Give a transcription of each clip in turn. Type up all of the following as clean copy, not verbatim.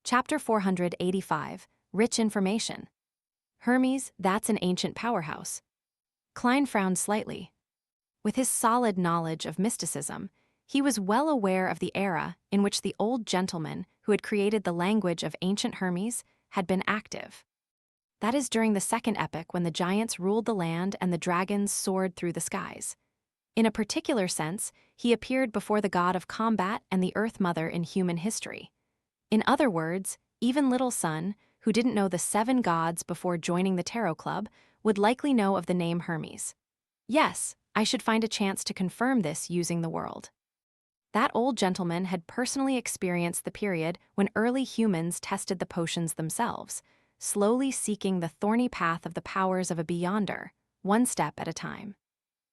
Chapter 485, Rich Information. Hermes, that's an ancient powerhouse. Klein frowned slightly. With his solid knowledge of mysticism, he was well aware of the era in which the old gentleman who had created the language of ancient Hermes had been active. That is during the second epoch when the giants ruled the land and the dragons soared through the skies. In a particular sense, he appeared before the god of combat and the Earth Mother in human history. In other words, even Little Sun, who didn't know the 7 gods before joining the Tarot Club, would likely know of the name Hermes. Yes, I should find a chance to confirm this using the world. That old gentleman had personally experienced the period when early humans tested the potions themselves, slowly seeking the thorny path of the powers of a beyonder, one step at a time.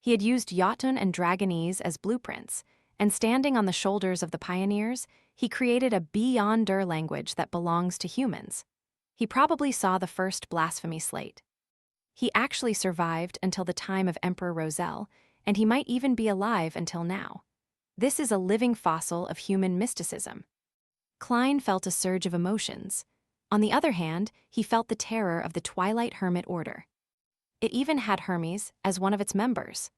He had used Jotun and Dragonese as blueprints, and standing on the shoulders of the pioneers, he created a beyonder language that belongs to humans. He probably saw the first blasphemy slate. He actually survived until the time of Emperor Roselle, and he might even be alive until now. This is a living fossil of human mysticism. Klein felt a surge of emotions. On the other hand, he felt the terror of the Twilight Hermit Order. It even had Hermes as one of its members.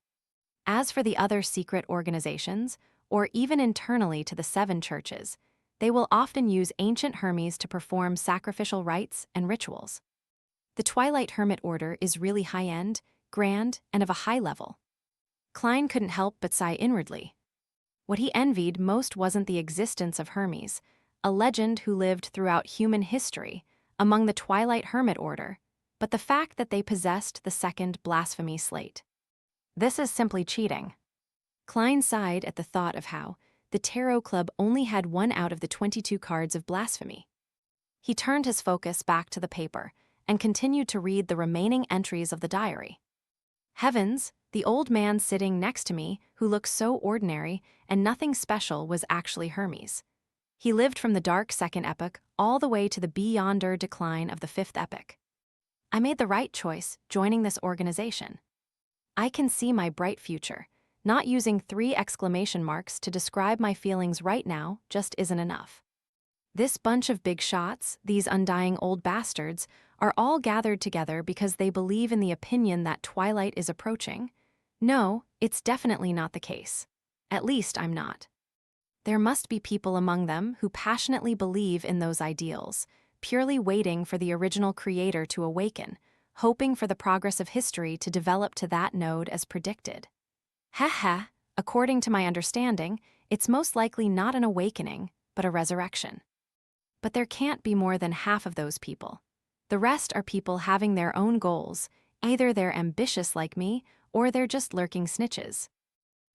As for the other secret organizations, or even internally to the 7 churches, they will often use ancient Hermes to perform sacrificial rites and rituals. The Twilight Hermit Order is really high-end, grand, and of a high level. Klein couldn't help but sigh inwardly. What he envied most wasn't the existence of Hermes, a legend who lived throughout human history among the Twilight Hermit Order, but the fact that they possessed the second blasphemy slate. This is simply cheating. Klein sighed at the thought of how the Tarot Club only had 1 out of the 22 cards of blasphemy. He turned his focus back to the paper and continued to read the remaining entries of the diary. Heavens, the old man sitting next to me, who looked so ordinary and nothing special, was actually Hermes. He lived from the dark second epoch all the way to the beyonder decline of the 5th epoch. I made the right choice joining this organization. I can see my bright future. Not using 3 exclamation marks to describe my feelings right now just isn't enough. This bunch of big shots, these undying old bastards, are all gathered together because they believe in the opinion that Twilight is approaching. No, it's definitely not the case. At least I'm not. There must be people among them who passionately believe in those ideals, purely waiting for the original creator to awaken, hoping for the progress of history to develop to that node as predicted. Ha, according to my understanding, it's most likely not an awakening, but a resurrection. But there can't be more than half of those people. The rest are people having their own goals. Either they're ambitious like me, or they're just lurking snitches.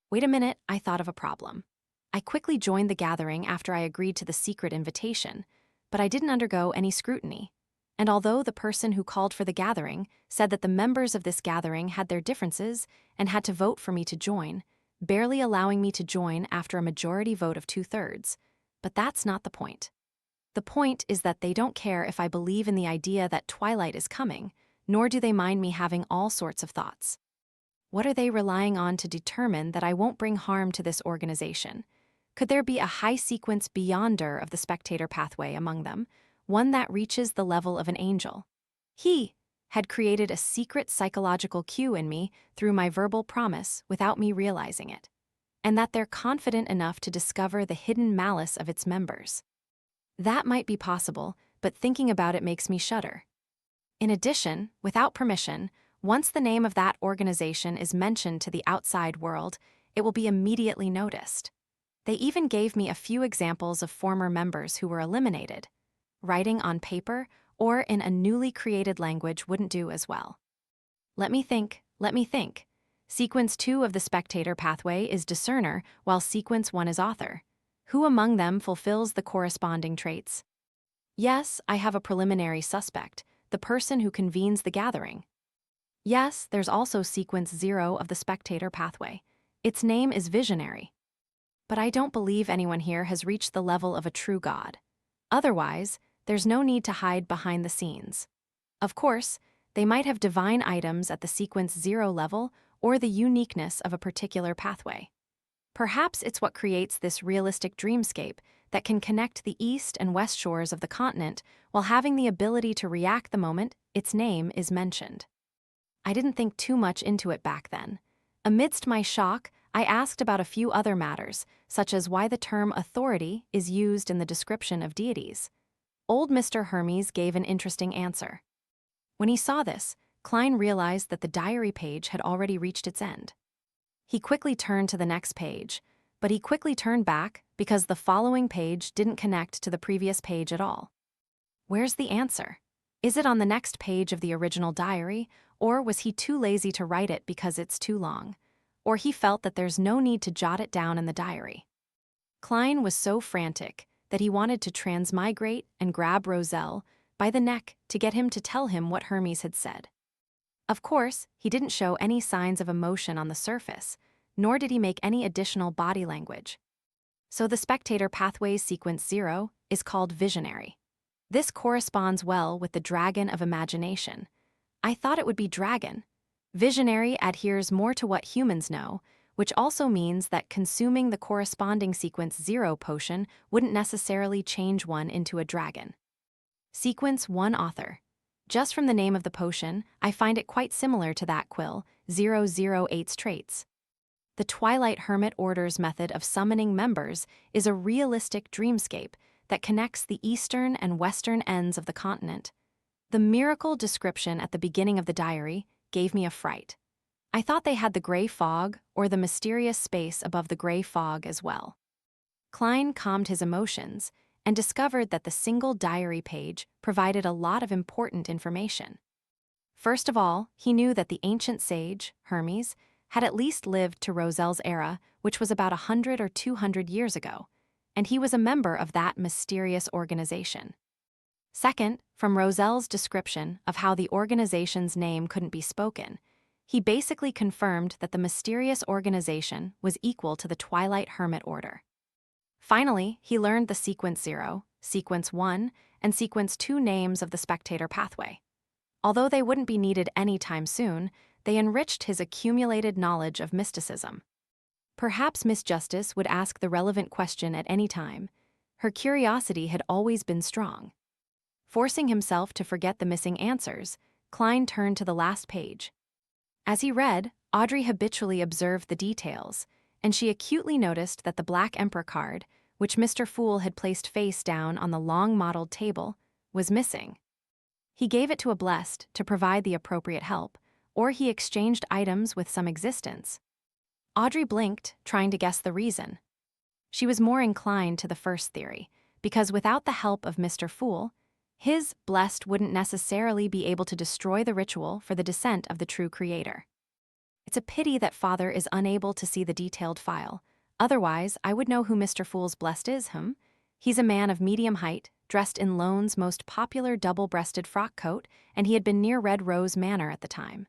Wait a minute, I thought of a problem. I quickly joined the gathering after I agreed to the secret invitation, but I didn't undergo any scrutiny. And although the person who called for the gathering said that the members of this gathering had their differences and had to vote for me to join, barely allowing me to join after a majority vote of 2/3, but that's not the point. The point is that they don't care if I believe in the idea that Twilight is coming, nor do they mind me having all sorts of thoughts. What are they relying on to determine that I won't bring harm to this organization? Could there be a high-sequence beyonder of the spectator pathway among them, one that reaches the level of an angel? He had created a secret psychological cue in me through my verbal promise without me realizing it, and that they're confident enough to discover the hidden malice of its members. That might be possible, but thinking about it makes me shudder. In addition, without permission, once the name of that organization is mentioned to the outside world, it will be immediately noticed. They even gave me a few examples of former members who were eliminated. Writing on paper or in a newly created language wouldn't do as well. Let me think. Sequence 2 of the spectator pathway is discerner, while sequence 1 is author. Who among them fulfills the corresponding traits? Yes, I have a preliminary suspect, the person who convenes the gathering. Yes, there's also sequence 0 of the spectator pathway. Its name is Visionary. But I don't believe anyone here has reached the level of a true god. Otherwise, there's no need to hide behind the scenes. Of course, they might have divine items at the sequence 0 level or the uniqueness of a particular pathway. Perhaps it's what creates this realistic dreamscape that can connect the east and west shores of the continent while having the ability to react the moment its name is mentioned. I didn't think too much into it back then. Amidst my shock, I asked about a few other matters, such as why the term authority is used in the description of deities. Old Mr. Hermes gave an interesting answer. When he saw this, Klein realized that the diary page had already reached its end. He quickly turned to the next page, but he quickly turned back because the following page didn't connect to the previous page at all. Where's the answer? Is it on the next page of the original diary, or was he too lazy to write it because it's too long? Or he felt that there's no need to jot it down in the diary. Klein was so frantic that he wanted to transmigrate and grab Roselle by the neck to get him to tell him what Hermes had said. Of course, he didn't show any signs of emotion on the surface, nor did he make any additional body language. So the spectator pathways sequence 0 is called visionary. This corresponds well with the dragon of imagination. I thought it would be dragon. Visionary adheres more to what humans know, which also means that consuming the corresponding sequence 0 potion wouldn't necessarily change one into a dragon. Sequence 1 author. Just from the name of the potion, I find it quite similar to that quill, 008's traits. The Twilight Hermit Order's method of summoning members is a realistic dreamscape that connects the eastern and western ends of the continent. The miracle description at the beginning of the diary gave me a fright. I thought they had the gray fog or the mysterious space above the gray fog as well. Klein calmed his emotions and discovered that the single diary page provided a lot of important information. First of all, he knew that the ancient sage, Hermes, had at least lived to Roselle's era, which was about 100 or 200 years ago, and he was a member of that mysterious organization. Second, from Roselle's description of how the organization's name couldn't be spoken, he basically confirmed that the mysterious organization was equal to the Twilight Hermit Order. Finally, he learned the Sequence 0, Sequence 1, and Sequence 2 names of the spectator pathway. Although they wouldn't be needed anytime soon, they enriched his accumulated knowledge of mysticism. Perhaps Miss Justice would ask the relevant question at any time. Her curiosity had always been strong. Forcing himself to forget the missing answers, Klein turned to the last page. As he read, Audrey habitually observed the details, and she acutely noticed that the Black Emperor card, which Mr. Fool had placed face down on the long-modeled table, was missing. He gave it to a blessed to provide the appropriate help, or he exchanged items with some existence. Audrey blinked, trying to guess the reason. She was more inclined to the first theory, because without the help of Mr. Fool, his blessed wouldn't necessarily be able to destroy the ritual for the descent of the true creator. It's a pity that Father is unable to see the detailed file. Otherwise, I would know who Mr. Fool's blessed is, He's a man of medium height, dressed in Lone's most popular double-breasted frock coat, and he had been near Red Rose Manor at the time.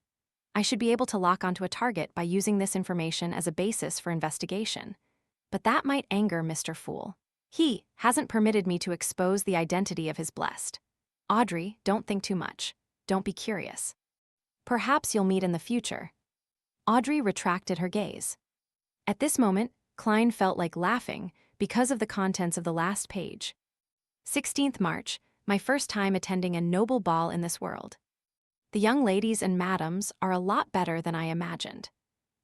I should be able to lock onto a target by using this information as a basis for investigation. But that might anger Mr. Fool. He hasn't permitted me to expose the identity of his blessed. Audrey, don't think too much. Don't be curious. Perhaps you'll meet in the future. Audrey retracted her gaze. At this moment, Klein felt like laughing because of the contents of the last page. 16th March, my first time attending a noble ball in this world. The young ladies and madams are a lot better than I imagined.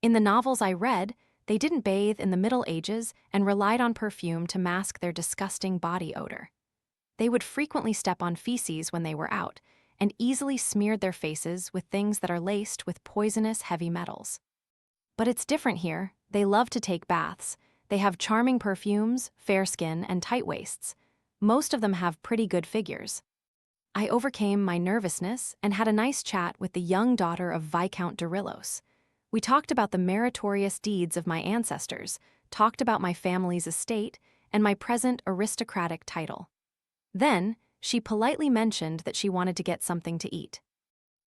In the novels I read, they didn't bathe in the Middle Ages and relied on perfume to mask their disgusting body odor. They would frequently step on feces when they were out, and easily smeared their faces with things that are laced with poisonous heavy metals. But it's different here. They love to take baths. They have charming perfumes, fair skin, and tight waists. Most of them have pretty good figures. I overcame my nervousness and had a nice chat with the young daughter of Viscount Dorillos. We talked about the meritorious deeds of my ancestors, talked about my family's estate, and my present aristocratic title. Then, she politely mentioned that she wanted to get something to eat.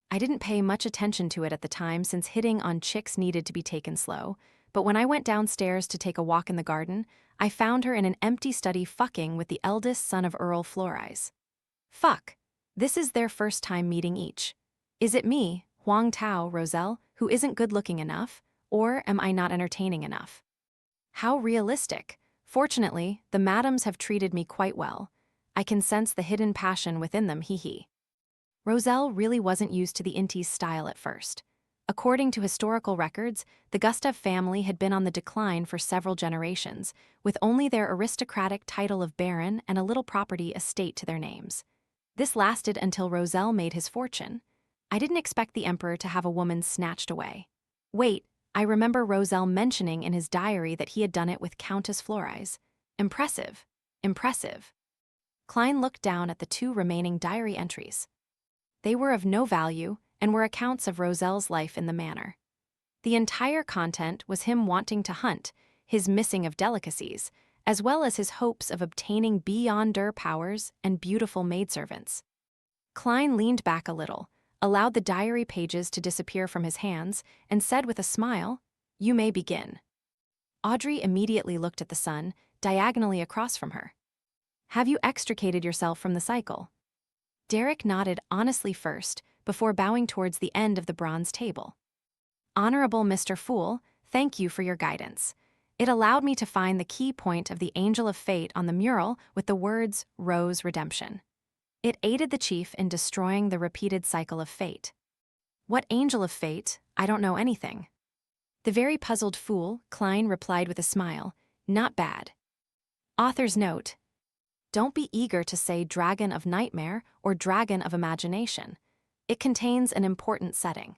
I didn't pay much attention to it at the time since hitting on chicks needed to be taken slow, but when I went downstairs to take a walk in the garden, I found her in an empty study fucking with the eldest son of Earl Flores. Fuck. This is their first time meeting each. Is it me, Huang Tao, Roselle, who isn't good-looking enough, or am I not entertaining enough? How realistic. Fortunately, the madams have treated me quite well. I can sense the hidden passion within them, hee hee. Roselle really wasn't used to the Intis style at first. According to historical records, the Gustav family had been on the decline for several generations, with only their aristocratic title of baron and a little property estate to their names. This lasted until Roselle made his fortune. I didn't expect the emperor to have a woman snatched away. Wait, I remember Roselle mentioning in his diary that he had done it with Countess Florise. Impressive. Impressive. Klein looked down at the 2 remaining diary entries. They were of no value and were accounts of Roselle's life in the manor. The entire content was him wanting to hunt, his missing of delicacies, as well as his hopes of obtaining beyonder powers and beautiful maidservants. Klein leaned back a little, allowed the diary pages to disappear from his hands, and said with a smile, "You may begin." Audrey immediately looked at the son, diagonally across from her. "Have you extricated yourself from the cycle?" Derek nodded honestly first, before bowing towards the end of the bronze table. "Honorable Mr. Fool, thank you for your guidance. It allowed me to find the key point of the Angel of Fate on the mural with the words Rose Redemption. It aided the chief in destroying the repeated cycle of fate." "What Angel of Fate? I don't know anything." The very puzzled fool, Klein replied with a smile, "Not bad." Author's note: don't be eager to say Dragon of Nightmare or Dragon of Imagination. It contains an important setting.